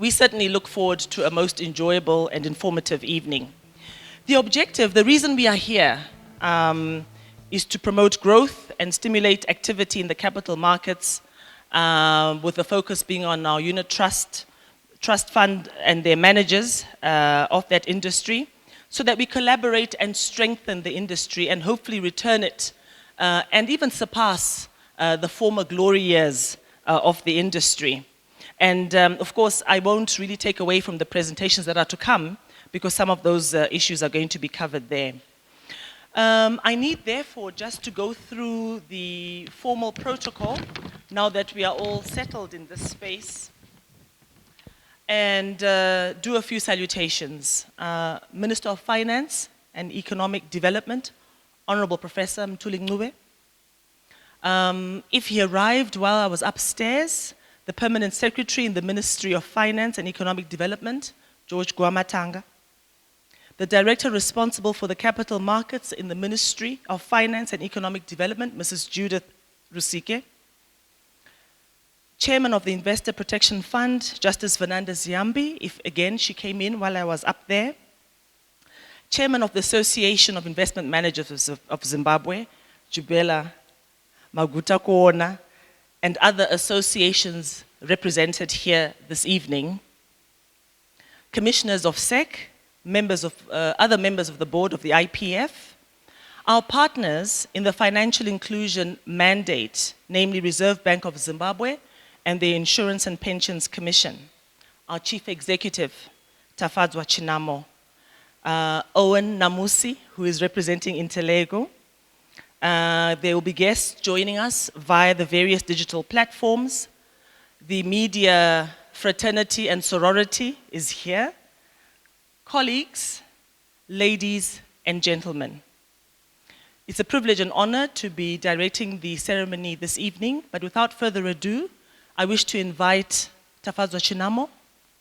we certainly look forward to a most enjoyable and informative evening. The objective, the reason we are here, is to promote growth and stimulate activity in the capital markets, with the focus being on our unit trust fund and their managers of that industry, so that we collaborate and strengthen the industry and hopefully return it and even surpass the former glory years of the industry. And of course, I won't really take away from the presentations that are to come, because some of those issues are going to be covered there. I need, therefore, just to go through the formal protocol, now that we are all settled in this space, and do a few salutations. Minister of Finance and Economic Development, Honorable Professor Mthuli Ncube. If he arrived while I was upstairs, the Permanent Secretary in the Ministry of Finance and Economic Development, George Guamatanga. The Director responsible for the capital markets in the Ministry of Finance and Economic Development, Mrs. Judith Rusike. Chairman of the Investor Protection Fund, Justice Fernandez Yambi, if again she came in while I was up there. Chairman of the Association of Investment Managers of Zimbabwe, Jubela Maguta Kuona, and other associations represented here this evening. Commissioners of SEC, other members of the board of the IPF, our partners in the financial inclusion mandate, namely Reserve Bank of Zimbabwe and the Insurance and Pensions Commission, our chief executive, Tafadzwa Chinamo, Owen Namusi, who is representing Interlego. There will be guests joining us via the various digital platforms. The media fraternity and sorority is here. Colleagues, ladies and gentlemen, it's a privilege and honor to be directing the ceremony this evening, but without further ado, I wish to invite Tafadzwa Chinamo,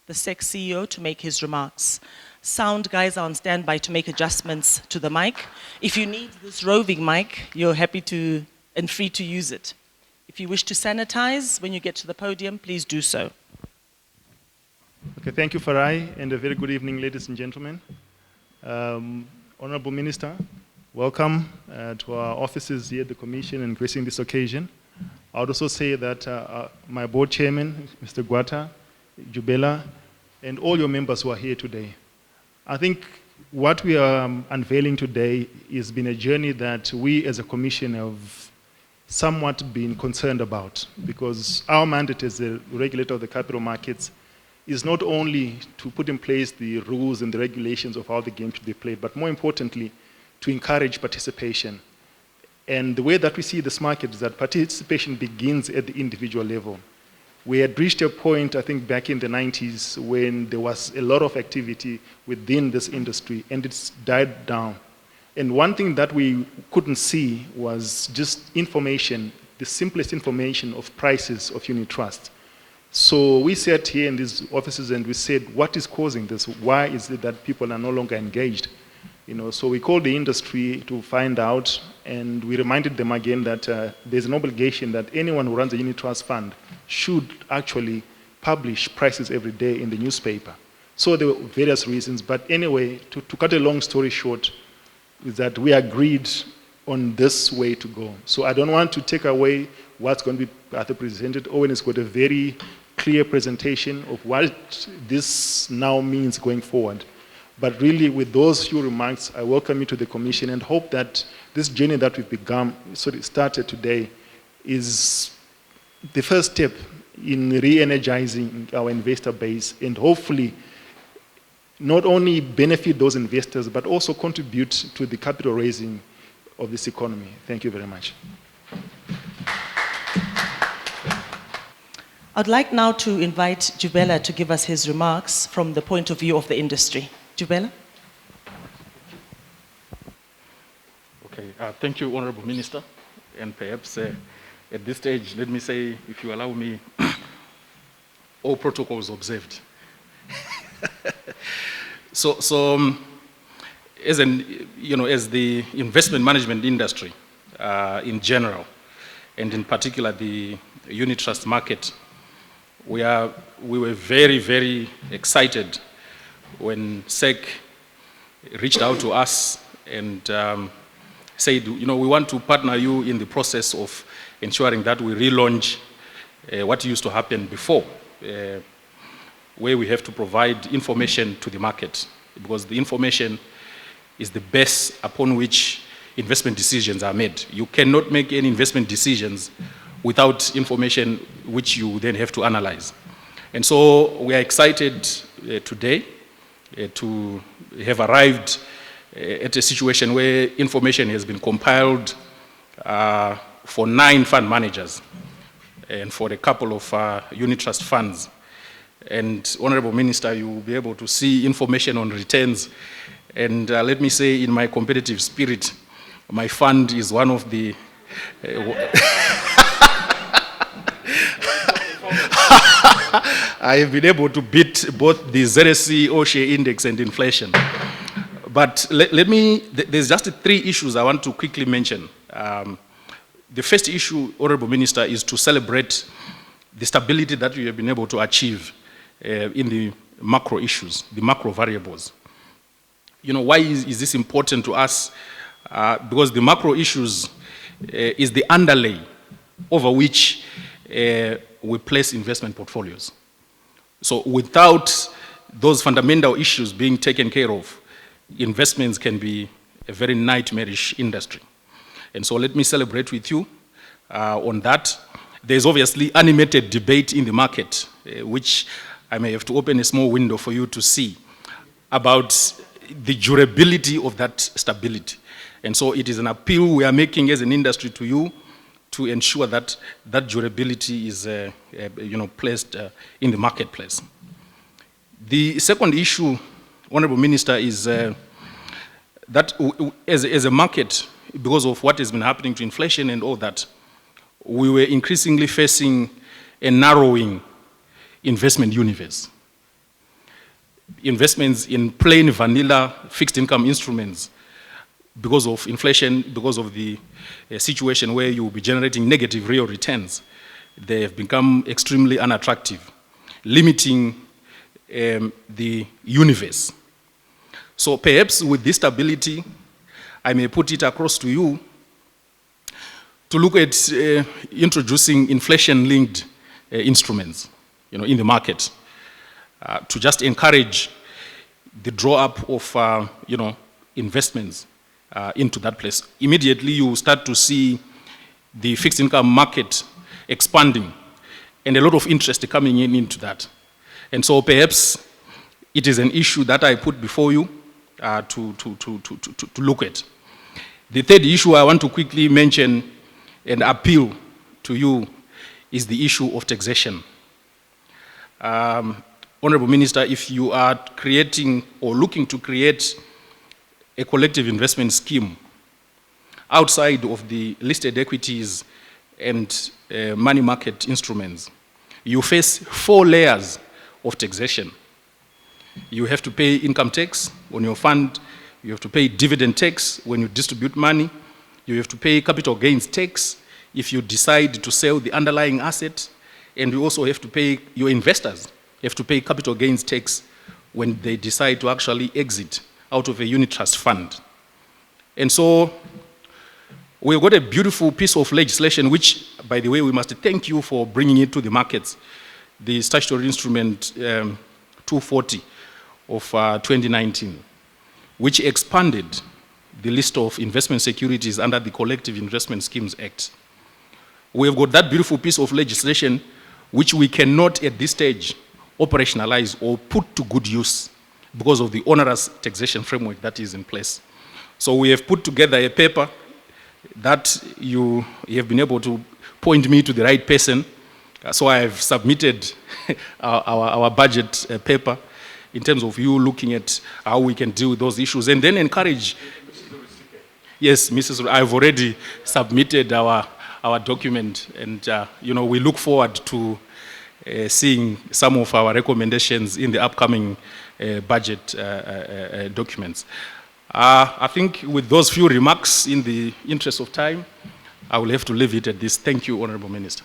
the SEC CEO, to make his remarks. Sound guys are on standby to make adjustments to the mic. If you need this roving mic, you're happy to and free to use it. If you wish to sanitize when you get to the podium, please do so. Okay, thank you, Farai, and a very good evening, ladies and gentlemen. Honorable Minister, welcome to our offices here at the Commission and gracing this occasion. I would also say that my board chairman, Mr. Guata, Jubela, and all your members who are here today. I think what we are unveiling today has been a journey that we as a Commission have somewhat been concerned about, because our mandate as the regulator of the capital markets is not only to put in place the rules and the regulations of how the game should be played, but more importantly, to encourage participation. And the way that we see this market is that participation begins at the individual level. We had reached a point, I think, back in the 90s when there was a lot of activity within this industry, and it's died down. And one thing that we couldn't see was just information, the simplest information of prices of unit trust. So we sat here in these offices and we said, what is causing this? Why is it that people are no longer engaged? So we called the industry to find out, and we reminded them again that there's an obligation that anyone who runs a unit trust fund should actually publish prices every day in the newspaper. So there were various reasons, but anyway, to cut a long story short, is that we agreed on this way to go. So I don't want to take away what's going to be presented. Owen has got a very clear presentation of what this now means going forward. But really, with those few remarks, I welcome you to the Commission and hope that this journey that we've started today is the first step in re-energizing our investor base and hopefully not only benefit those investors, but also contribute to the capital raising of this economy. Thank you very much. I'd like now to invite Jubela to give us his remarks from the point of view of the industry. Jubela? Okay, thank you, Honorable Minister. And perhaps at this stage, let me say, if you allow me, all protocols observed. As the investment management industry in general, and in particular the unit trust market, We were very, very excited when SEC reached out to us and said, we want to partner you in the process of ensuring that we relaunch what used to happen before, where we have to provide information to the market, because the information is the base upon which investment decisions are made. You cannot make any investment decisions without information which you then have to analyze. And so we are excited today to have arrived at a situation where information has been compiled for 9 fund managers and for a couple of unit trust funds. And Honorable Minister, you will be able to see information on returns. And let me say, in my competitive spirit, my fund is one of the I have been able to beat both the ZSC, OSHE index and inflation. But there's just 3 issues I want to quickly mention. The first issue, Honorable Minister, is to celebrate the stability that we have been able to achieve in the macro issues, the macro variables. Why is this important to us? Because the macro issues is the underlay over which we place investment portfolios. So without those fundamental issues being taken care of, investments can be a very nightmarish industry. And so let me celebrate with you on that. There's obviously animated debate in the market, which I may have to open a small window for you to see, about the durability of that stability. And so it is an appeal we are making as an industry to you to ensure that that durability is placed in the marketplace. The second issue, Honorable Minister, is that as a market, because of what has been happening to inflation and all that, we were increasingly facing a narrowing investment universe. Investments in plain vanilla fixed income instruments, because of inflation, because of the situation where you will be generating negative real returns, they have become extremely unattractive, limiting the universe. So perhaps with this stability, I may put it across to you to look at introducing inflation-linked instruments, in the market, to just encourage the draw-up of, investments into that place. Immediately, you start to see the fixed income market expanding and a lot of interest coming into that. And so perhaps it is an issue that I put before you to look at. The third issue I want to quickly mention and appeal to you is the issue of taxation. Honorable Minister, if you are creating or looking to create a collective investment scheme outside of the listed equities and money market instruments, you face 4 layers of taxation. You have to pay income tax on your fund, you have to pay dividend tax when you distribute money, you have to pay capital gains tax if you decide to sell the underlying asset, and you also have to pay, your investors have to pay capital gains tax when they decide to actually exit out of a unit trust fund. And so we've got a beautiful piece of legislation, which, by the way, we must thank you for bringing it to the markets, the statutory instrument 240 of 2019, which expanded the list of investment securities under the Collective Investment Schemes Act. We've got that beautiful piece of legislation which we cannot at this stage operationalize or put to good use because of the onerous taxation framework that is in place. So we have put together a paper that you have been able to point me to the right person. So I have submitted our budget paper in terms of you looking at how we can deal with those issues, and then encourage. Yes, Mrs. I've already submitted our document, and we look forward to seeing some of our recommendations in the upcoming budget documents. I think with those few remarks, in the interest of time, I will have to leave it at this. Thank you, Honorable Minister.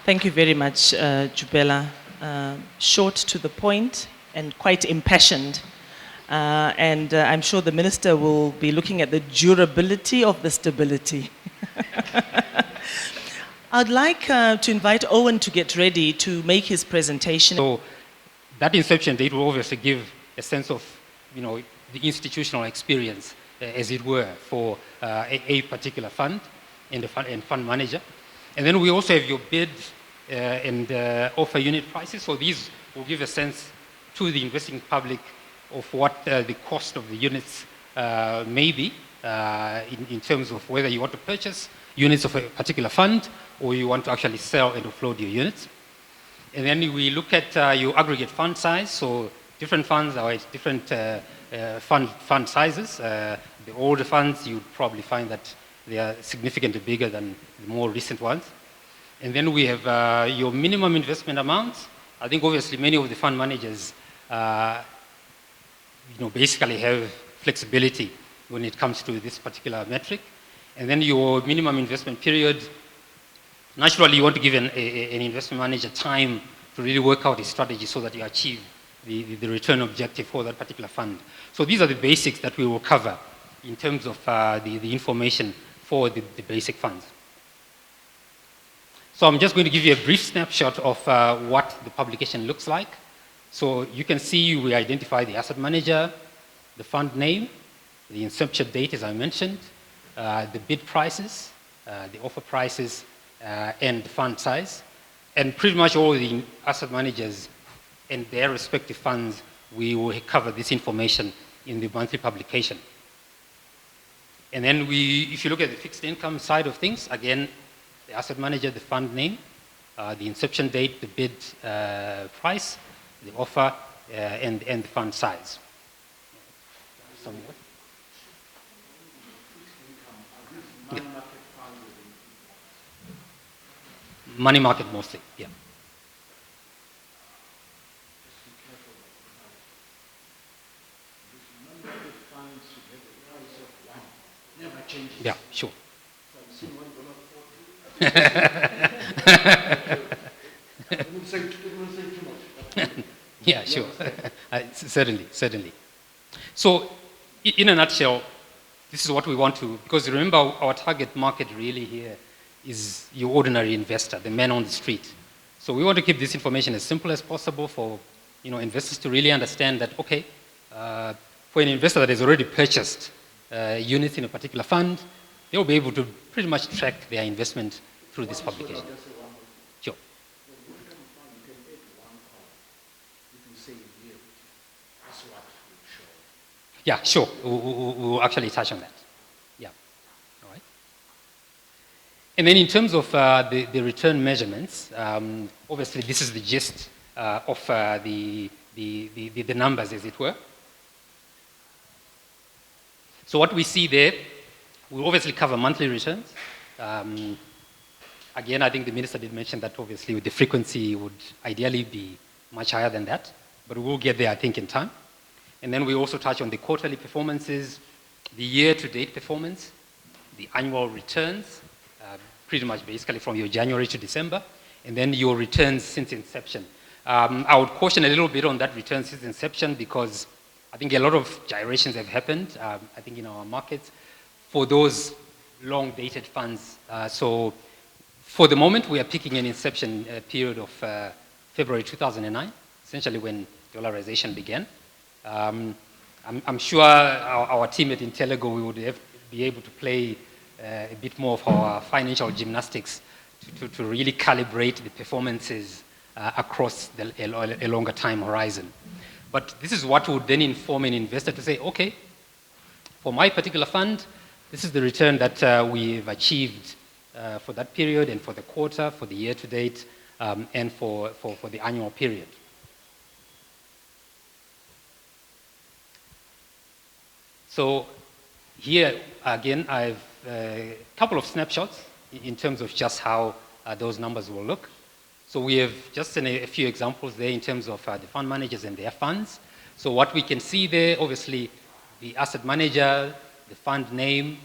Thank you very much, Jubela. Short to the point and quite impassioned. And I'm sure the minister will be looking at the durability of the stability. I'd like to invite Owen to get ready to make his presentation. So that inception date will obviously give a sense of, the institutional experience, as it were, for a particular fund and fund manager. And then we also have your bid and offer unit prices. So these will give a sense to the investing public of what the cost of the units may be in terms of whether you want to purchase units of a particular fund or you want to actually sell and offload your units. And then we look at your aggregate fund size. So different funds are at different fund sizes. The older funds, you'd probably find that they are significantly bigger than the more recent ones. And then we have your minimum investment amounts. I think obviously many of the fund managers basically have flexibility when it comes to this particular metric. And then your minimum investment period. Naturally, you want to give an investment manager time to really work out his strategy so that you achieve the return objective for that particular fund. So these are the basics that we will cover in terms of the information for the basic funds. So I'm just going to give you a brief snapshot of what the publication looks like. So you can see we identify the asset manager, the fund name, the inception date, as I mentioned, the bid prices, the offer prices, and the fund size. And pretty much all the asset managers and their respective funds, we will cover this information in the monthly publication. And then if you look at the fixed income side of things, again, the asset manager, the fund name, the inception date, the bid price, the offer, and the fund size. Somewhat. Yeah. Money market mostly, yeah. Yeah, sure. Yeah, sure. Certainly. So, in a nutshell, this is what we want to, because remember our target market really here is your ordinary investor, the man on the street. So we want to keep this information as simple as possible for investors to really understand that, okay, for an investor that has already purchased units in a particular fund, they'll be able to pretty much track their investment through this publication. Sure. Yeah, sure. We'll actually touch on that. Yeah. All right. And then in terms of the return measurements, obviously this is the gist of the numbers, as it were. So what we see there, we obviously cover monthly returns. Again, I think the minister did mention that obviously the frequency would ideally be much higher than that, but we'll get there, I think, in time. And then we also touch on the quarterly performances, the year-to-date performance, the annual returns, pretty much basically from your January to December, and then your returns since inception. I would caution a little bit on that return since inception because I think a lot of gyrations have happened, I think, in our markets for those long-dated funds. So for the moment, we are picking an inception period of February 2009, essentially when dollarization began. I'm sure our team at Intellego, we would be able to play a bit more of our financial gymnastics to really calibrate the performances across a longer time horizon. But this is what would then inform an investor to say, okay, for my particular fund, this is the return that we've achieved for that period and for the quarter, for the year to date, and for the annual period. So here, again, I've a couple of snapshots in terms of just how those numbers will look. So we have just a few examples there in terms of the fund managers and their funds. So what we can see there, obviously, the asset manager, the fund name,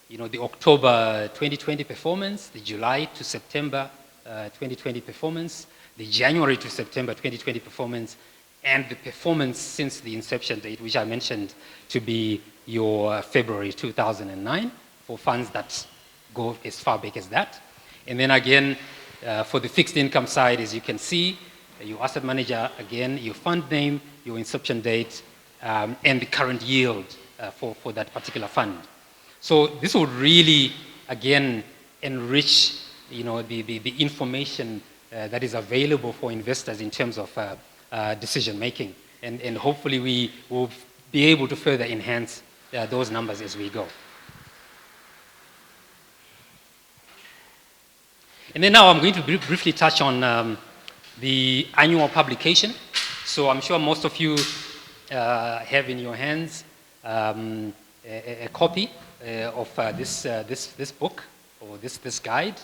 the October 2020 performance, the July to September 2020 performance, the January to September 2020 performance, and the performance since the inception date, which I mentioned to be your February 2009 for funds that go as far back as that. And then again, for the fixed income side, as you can see, your asset manager, again, your fund name, your inception date, and the current yield for that particular fund. So this would really, again, enrich the information that is available for investors in terms of decision making. And hopefully we will be able to further enhance those numbers as we go. And then now I'm going to briefly touch on the annual publication. So I'm sure most of you have in your hands a copy of this book, or this guide,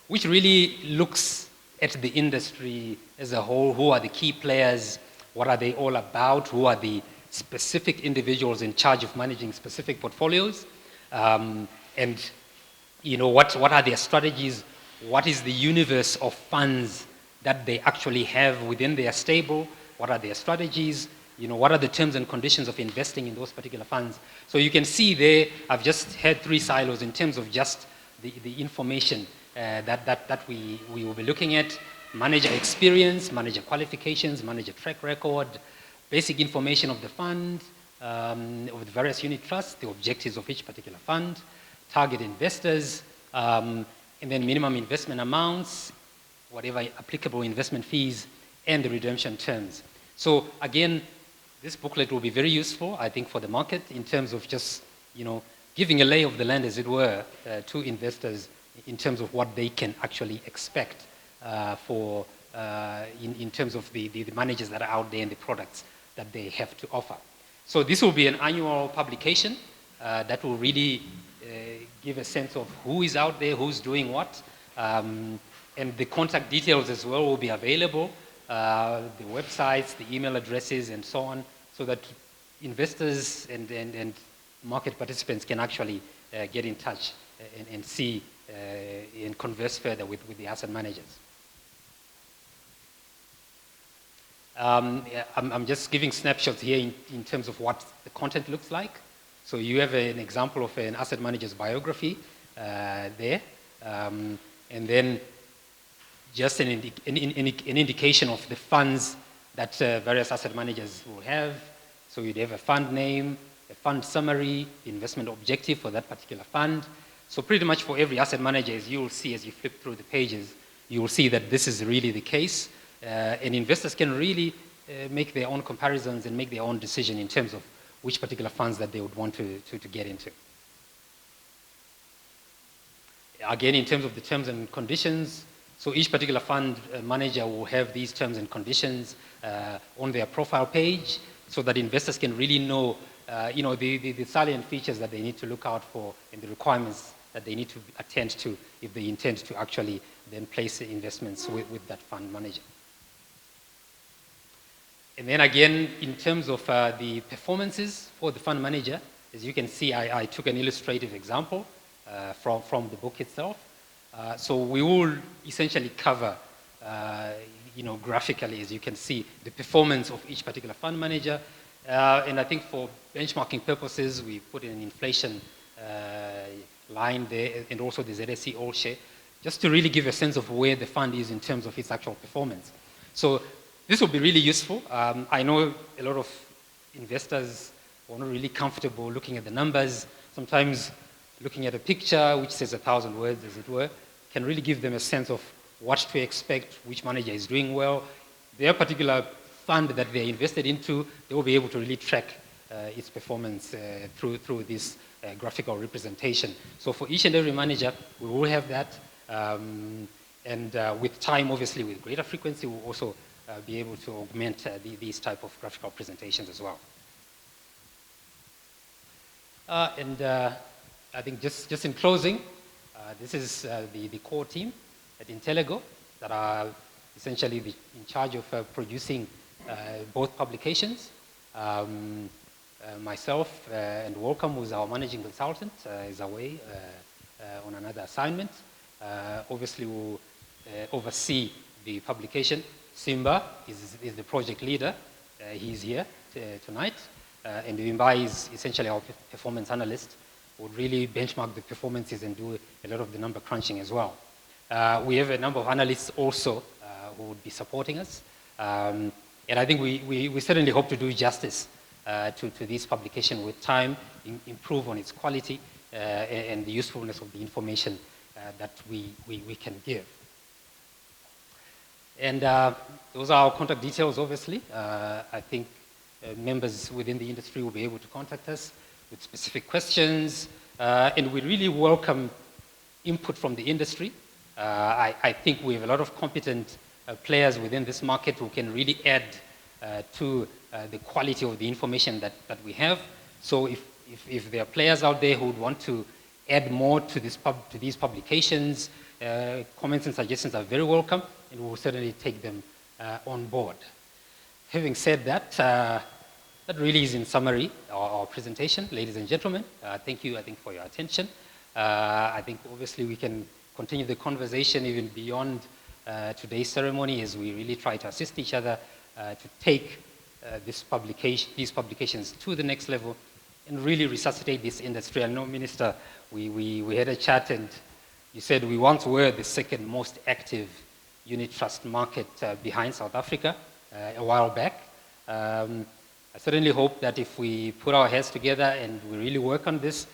which really looks at the industry as a whole. Who are the key players? What are they all about? Who are the specific individuals in charge of managing specific portfolios? And what are their strategies? What is the universe of funds that they actually have within their stable? What are their strategies? What are the terms and conditions of investing in those particular funds? So you can see there, I've just had 3 silos in terms of just the information that we will be looking at: manager experience, manager qualifications, manager track record, basic information of the fund, of the various unit trusts, the objectives of each particular fund, target investors, and then minimum investment amounts, whatever applicable investment fees, and the redemption terms. So again, this booklet will be very useful, I think, for the market in terms of just, giving a lay of the land, as it were, to investors in terms of what they can actually expect in terms of the managers that are out there and the products that they have to offer. So this will be an annual publication that will really give a sense of who is out there, who's doing what, and the contact details as well will be available, the websites, the email addresses, and so on, so that investors and market participants can actually get in touch and see and converse further with the asset managers. I'm just giving snapshots here in terms of what the content looks like. So you have an example of an asset manager's biography there, and then just an indication of the funds that various asset managers will have. So you'd have a fund name, a fund summary, investment objective for that particular fund. So pretty much for every asset manager, as you will see as you flip through the pages, you will see that this is really the case. And investors can really make their own comparisons and make their own decision in terms of which particular funds that they would want to get into. Again, in terms of the terms and conditions, so each particular fund manager will have these terms and conditions on their profile page so that investors can really know the salient features that they need to look out for and the requirements that they need to attend to if they intend to actually then place the investments with that fund manager. And then again, in terms of the performances for the fund manager, as you can see, I took an illustrative example from the book itself. So we will essentially cover, graphically, as you can see, the performance of each particular fund manager. And I think for benchmarking purposes, we put in an inflation line there, and also the ZSE All Share, just to really give a sense of where the fund is in terms of its actual performance. So this will be really useful. I know a lot of investors are not really comfortable looking at the numbers. Sometimes looking at a picture which says 1,000 words, as it were, can really give them a sense of what to expect, which manager is doing well. Their particular fund that they're invested into, they will be able to really track its performance through this graphical representation. So for each and every manager, we will have that. And with time, obviously, with greater frequency, we'll also be able to augment these type of graphical presentations as well. I think just in closing, this is the core team at Intellego that are essentially in charge of producing both publications. Myself and Welcome, who's our managing consultant, is away on another assignment. Obviously, we'll oversee the publication. Simba is the project leader. He's here tonight. And Wimba is essentially our performance analyst, who would really benchmark the performances and do a lot of the number crunching as well. We have a number of analysts also who would be supporting us. And I think we certainly hope to do justice to this publication with time, improve on its quality and the usefulness of the information that we can give. And those are our contact details, obviously. I think members within the industry will be able to contact us with specific questions. And we really welcome input from the industry. I think we have a lot of competent players within this market who can really add to the quality of the information that we have. So if there are players out there who would want to add more to these publications, comments and suggestions are very welcome, and we will certainly take them on board. Having said that, that really is in summary our presentation. Ladies and gentlemen, thank you, I think, for your attention. I think obviously we can continue the conversation even beyond today's ceremony as we really try to assist each other to take these publications to the next level and really resuscitate this industry. I know, Minister, we had a chat and you said we once were the second most active unit trust market behind South Africa a while back. I certainly hope that if we put our heads together and we really work on this,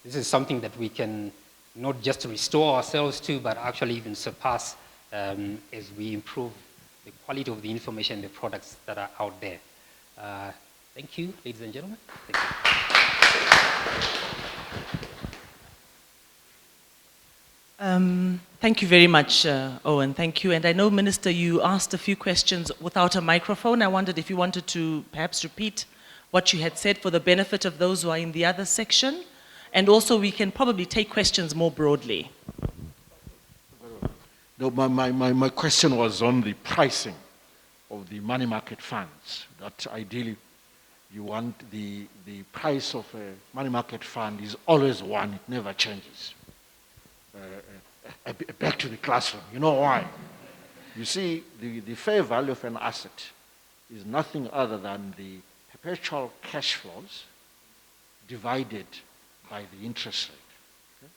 this is something that we can not just restore ourselves to, but actually even surpass as we improve the quality of the information and the products that are out there. Thank you, ladies and gentlemen. Thank you. Thank you very much, Owen. Thank you. And I know, Minister, you asked a few questions without a microphone. I wondered if you wanted to perhaps repeat what you had said for the benefit of those who are in the other section. And also, we can probably take questions more broadly. No, my question was on the pricing of the money market funds, that ideally you want the price of a money market fund is always one, it never changes. Back to the classroom, you know why? You see, the fair value of an asset is nothing other than the perpetual cash flows divided by the interest rate. Okay?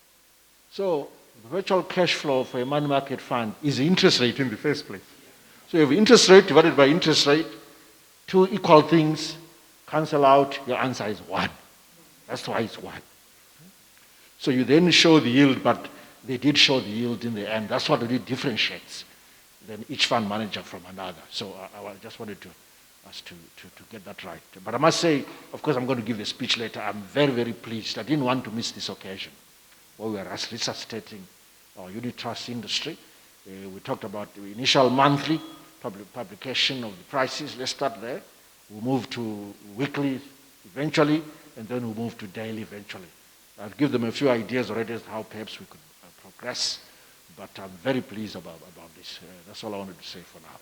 So the perpetual cash flow for a money market fund is the interest rate in the first place. So you have interest rate divided by interest rate, two equal things cancel out, your answer is 1. That's why it's 1. So you then show the yield, but they did show the yield in the end. That's what really differentiates then each fund manager from another. So I just wanted us to get that right. But I must say, of course, I'm going to give a speech later. I'm very, very pleased. I didn't want to miss this occasion where we are resuscitating our unit trust industry. We talked about the initial monthly publication of the prices. Let's start there. We'll move to weekly eventually, and then we'll move to daily eventually. I'll give them a few ideas already as to how perhaps we could progress, but I'm very pleased about this. That's all I wanted to say for now.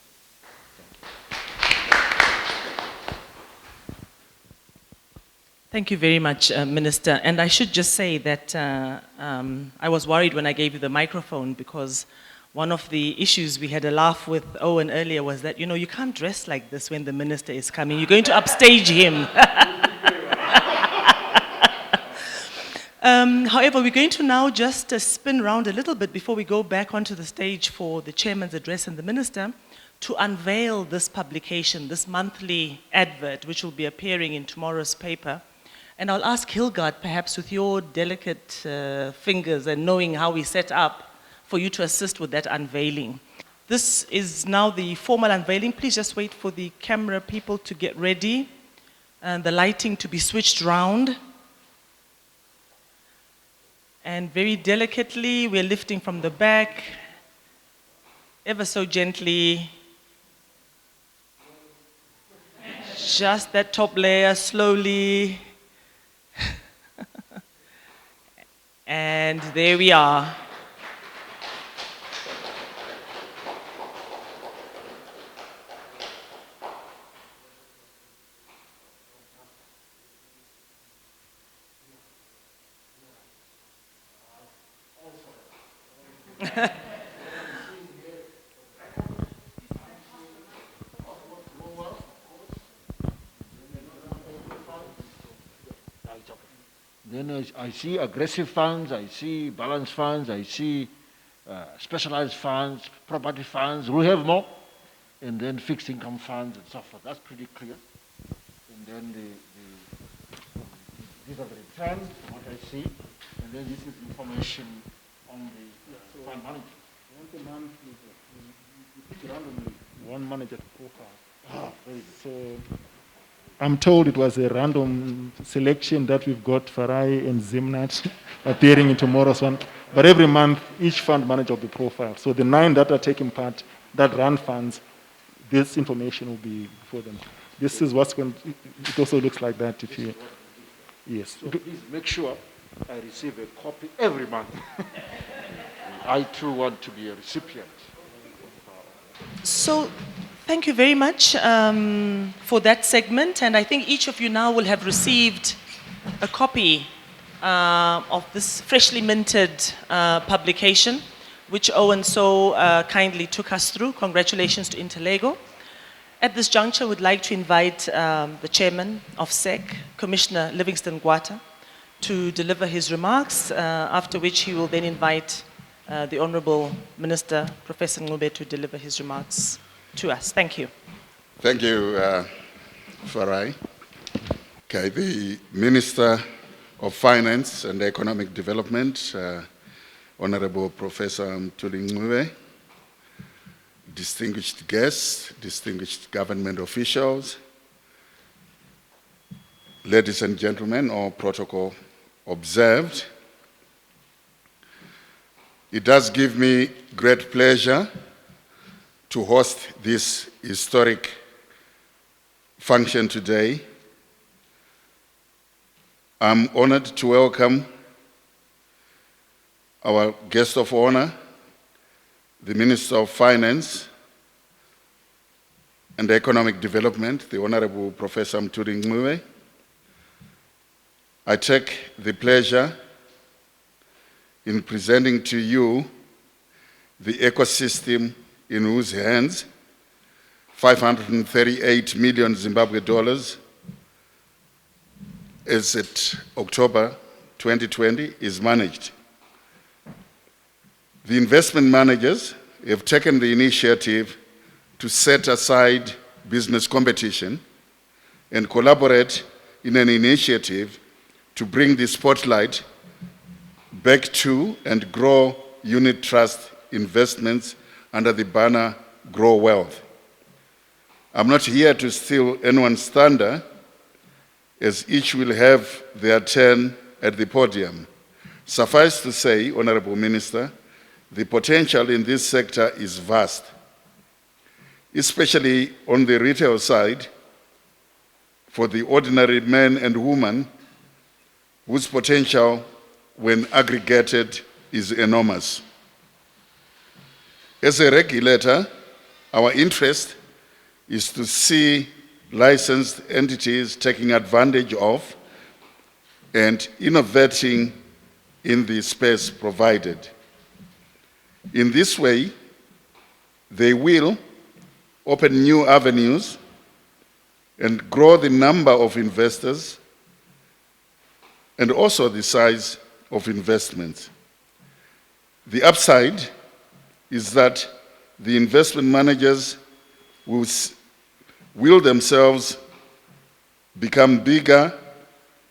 Thank you very much, Minister. And I should just say that I was worried when I gave you the microphone because one of the issues we had a laugh with Owen earlier was that, you know, you can't dress like this when the minister is coming. You're going to upstage him. However, we're going to now just spin around a little bit before we go back onto the stage for the chairman's address and the minister to unveil this publication, this monthly advert, which will be appearing in tomorrow's paper. And I'll ask Hilgard, perhaps with your delicate fingers and knowing how we set up, for you to assist with that unveiling. This is now the formal unveiling. Please just wait for the camera people to get ready and the lighting to be switched round. And very delicately, we're lifting from the back, ever so gently. Just that top layer, slowly. And there we are. then I see aggressive funds, I see balance funds, I see specialized funds, property funds, we have more, and then fixed income funds and so forth. That's pretty clear. And then these are the returns from what I see, and then this is information on the fund manager. Once a month, you pick randomly one manager profile. Very good. So I'm told it was a random selection that we've got Farai and Zimnat appearing in tomorrow's one. But every month, each fund manager will be profiled. So the 9 that are taking part, that run funds, this information will be for them. This is what's going to, it also looks like that if you, yes. So please make sure I receive a copy every month. I too want to be a recipient. So, thank you very much for that segment, and I think each of you now will have received a copy of this freshly minted publication, which Owen so kindly took us through. Congratulations to Interlego. At this juncture, we'd like to invite the chairman of SEC, Commissioner Livingston Gwata, to deliver his remarks, after which he will then invite the Honorable Minister, Professor Ngube, to deliver his remarks to us. Thank you. Thank you, Farai. Okay, the Minister of Finance and Economic Development, Honorable Professor Mthuli Ngube, distinguished guests, distinguished government officials, ladies and gentlemen, all protocol observed. It does give me great pleasure to host this historic function today. I'm honored to welcome our guest of honor, the Minister of Finance and Economic Development, the Honorable Professor Mthuli Ngube. I take the pleasure in presenting to you the ecosystem in whose hands 538 million Zimbabwe dollars as at October 2020 is managed. The investment managers have taken the initiative to set aside business competition and collaborate in an initiative to bring the spotlight back to and grow unit trust investments under the banner GroWealth. I'm not here to steal anyone's thunder, as each will have their turn at the podium. Suffice to say, Honorable Minister, the potential in this sector is vast, especially on the retail side for the ordinary man and woman whose potential, when aggregated, is enormous. As a regulator, our interest is to see licensed entities taking advantage of and innovating in the space provided. In this way, they will open new avenues and grow the number of investors and also the size of investments. The upside is that the investment managers will themselves become bigger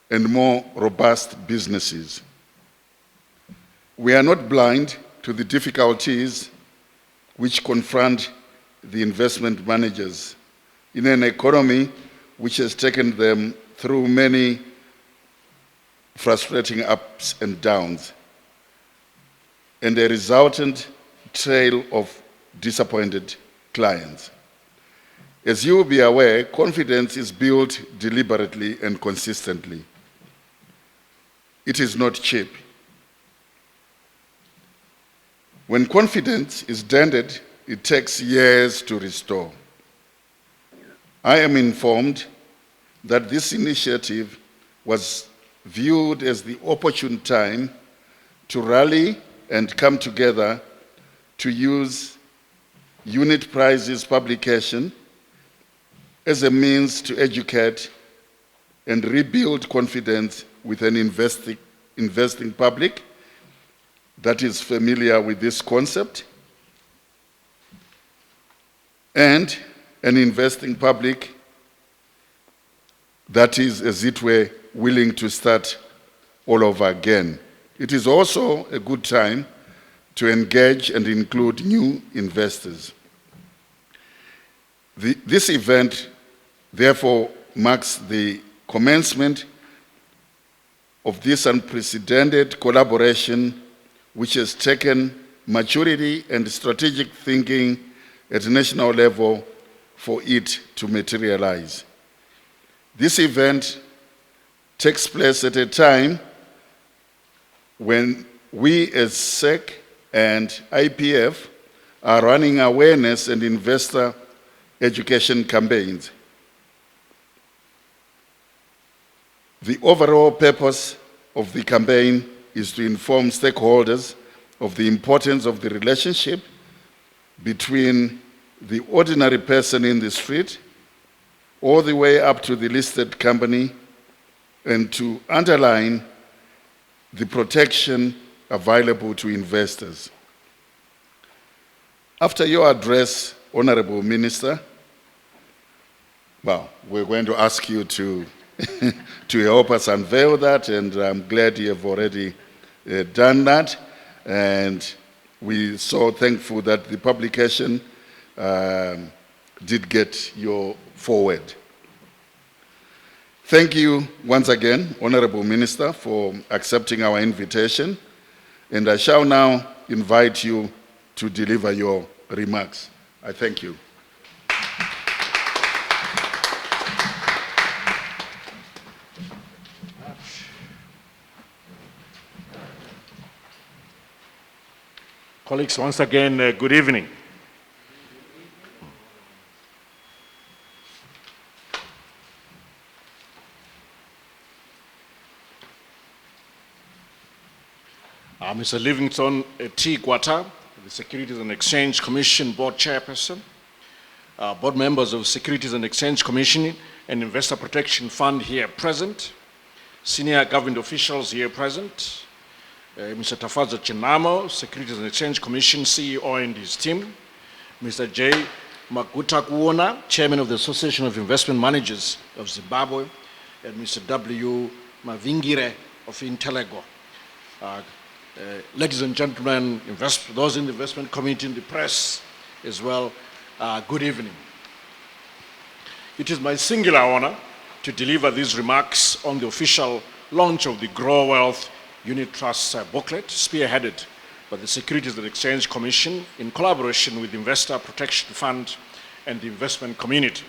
and more robust businesses. We are not blind to the difficulties which confront the investment managers in an economy which has taken them through many frustrating ups and downs, and a resultant trail of disappointed clients. As you will be aware, confidence is built deliberately and consistently. It is not cheap. When confidence is dented, it takes years to restore. I am informed that this initiative was viewed as the opportune time to rally and come together to use unit prices publication as a means to educate and rebuild confidence with an investing public that is familiar with this concept, and an investing public that is, as it were, willing to start all over again. It is also a good time to engage and include new investors. This event, therefore, marks the commencement of this unprecedented collaboration which has taken maturity and strategic thinking at national level for it to materialize. This event takes place at a time when we as SEC and IPF are running awareness and investor education campaigns. The overall purpose of the campaign is to inform stakeholders of the importance of the relationship between the ordinary person in the street all the way up to the listed company, and to underline the protection available to investors. After your address, Honorable Minister, well, we're going to ask you to, to help us unveil that, and I'm glad you have already done that. And we're so thankful that the publication did get your forward. Thank you once again, Honorable Minister, for accepting our invitation. And I shall now invite you to deliver your remarks. I thank you. Colleagues, once again, good evening. Mr. Livingston T. Gwata, the Securities and Exchange Commission Board Chairperson, board members of Securities and Exchange Commission and Investor Protection Fund here present, senior government officials here present, Mr. Tafazo Chinamo, Securities and Exchange Commission CEO and his team, Mr. J. Maguta Kuona, Chairman of the Association of Investment Managers of Zimbabwe, and Mr. W. Mavingire of Intelego. Ladies and gentlemen, those in the investment community, in the press as well, good evening. It is my singular honor to deliver these remarks on the official launch of the GroWealth Unit Trust booklet, spearheaded by the Securities and Exchange Commission in collaboration with the Investor Protection Fund and the investment community.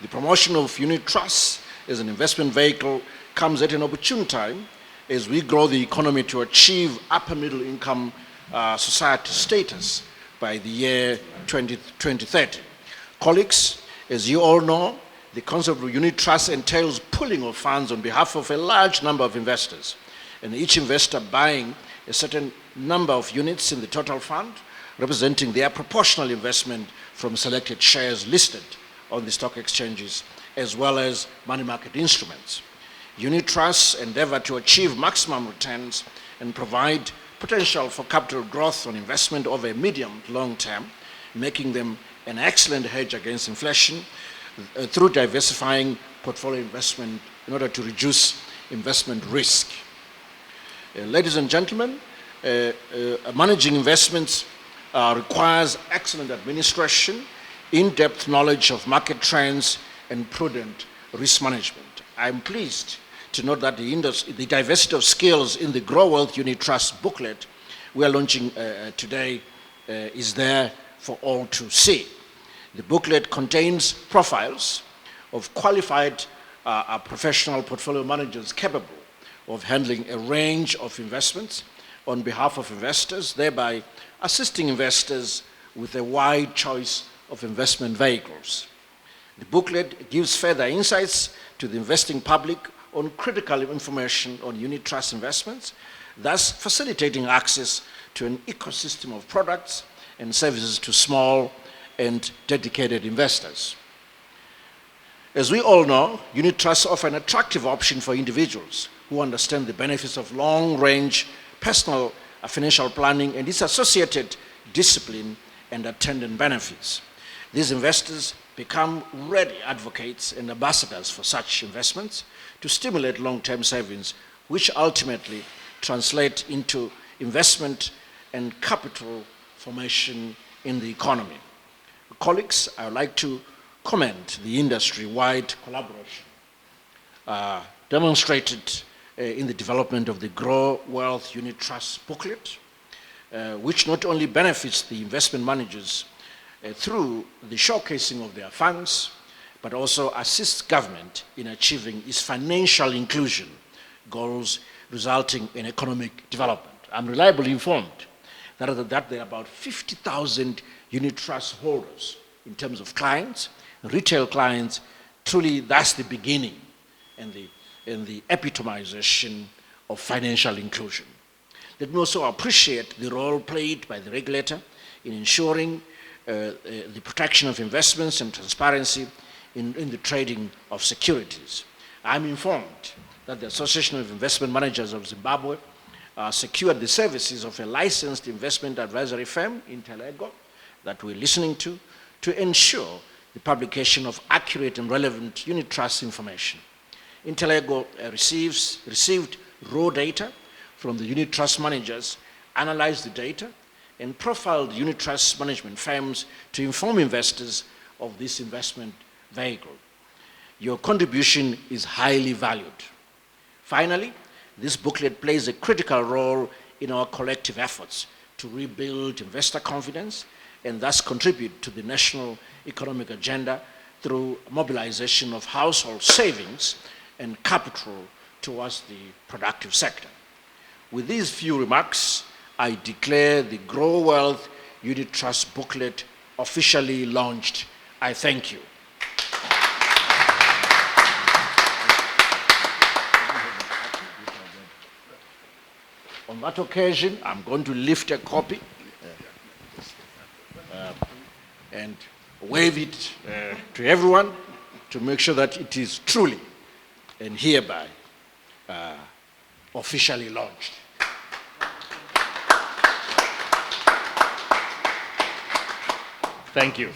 The promotion of unit trusts as an investment vehicle comes at an opportune time as we grow the economy to achieve upper middle income society status by the year 2030. Colleagues, as you all know, the concept of unit trust entails pooling of funds on behalf of a large number of investors, and each investor buying a certain number of units in the total fund, representing their proportional investment from selected shares listed on the stock exchanges, as well as money market instruments. Unit trusts endeavor to achieve maximum returns and provide potential for capital growth on investment over a medium to long term, making them an excellent hedge against inflation through diversifying portfolio investment in order to reduce investment risk. Ladies and gentlemen, managing investments requires excellent administration, in-depth knowledge of market trends, and prudent risk management. I'm pleased to note that the diversity of skills in the GroWealth Unit Trust booklet we are launching today is there for all to see. The booklet contains profiles of qualified professional portfolio managers capable of handling a range of investments on behalf of investors, thereby assisting investors with a wide choice of investment vehicles. The booklet gives further insights to the investing public on critical information on unit trust investments, thus facilitating access to an ecosystem of products and services to small and dedicated investors. As we all know, unit trusts offer an attractive option for individuals who understand the benefits of long-range personal financial planning and its associated discipline and attendant benefits. These investors become ready advocates and ambassadors for such investments to stimulate long-term savings, which ultimately translate into investment and capital formation in the economy. Colleagues, I would like to commend the industry-wide collaboration demonstrated in the development of the GroWealth Unit Trust booklet, which not only benefits the investment managers through the showcasing of their funds, but also assists government in achieving its financial inclusion goals resulting in economic development. I'm reliably informed that there are about 50,000 unit trust holders in terms of clients, retail clients. Truly, that's the beginning and the epitomization of financial inclusion. Let me also appreciate the role played by the regulator in ensuring the protection of investments and transparency in the trading of securities. I'm informed that the Association of Investment Managers of Zimbabwe secured the services of a licensed investment advisory firm, Interlego, that we're listening to ensure the publication of accurate and relevant unit trust information. Interlego received raw data from the unit trust managers, analyzed the data, and profiled unit trust management firms to inform investors of this investment vehicle. Your contribution is highly valued. Finally, this booklet plays a critical role in our collective efforts to rebuild investor confidence and thus contribute to the national economic agenda through mobilization of household savings and capital towards the productive sector. With these few remarks, I declare the GroWealth Unit Trust booklet officially launched. I thank you. On that occasion, I'm going to lift a copy and wave it to everyone to make sure that it is truly and hereby officially launched. Thank you.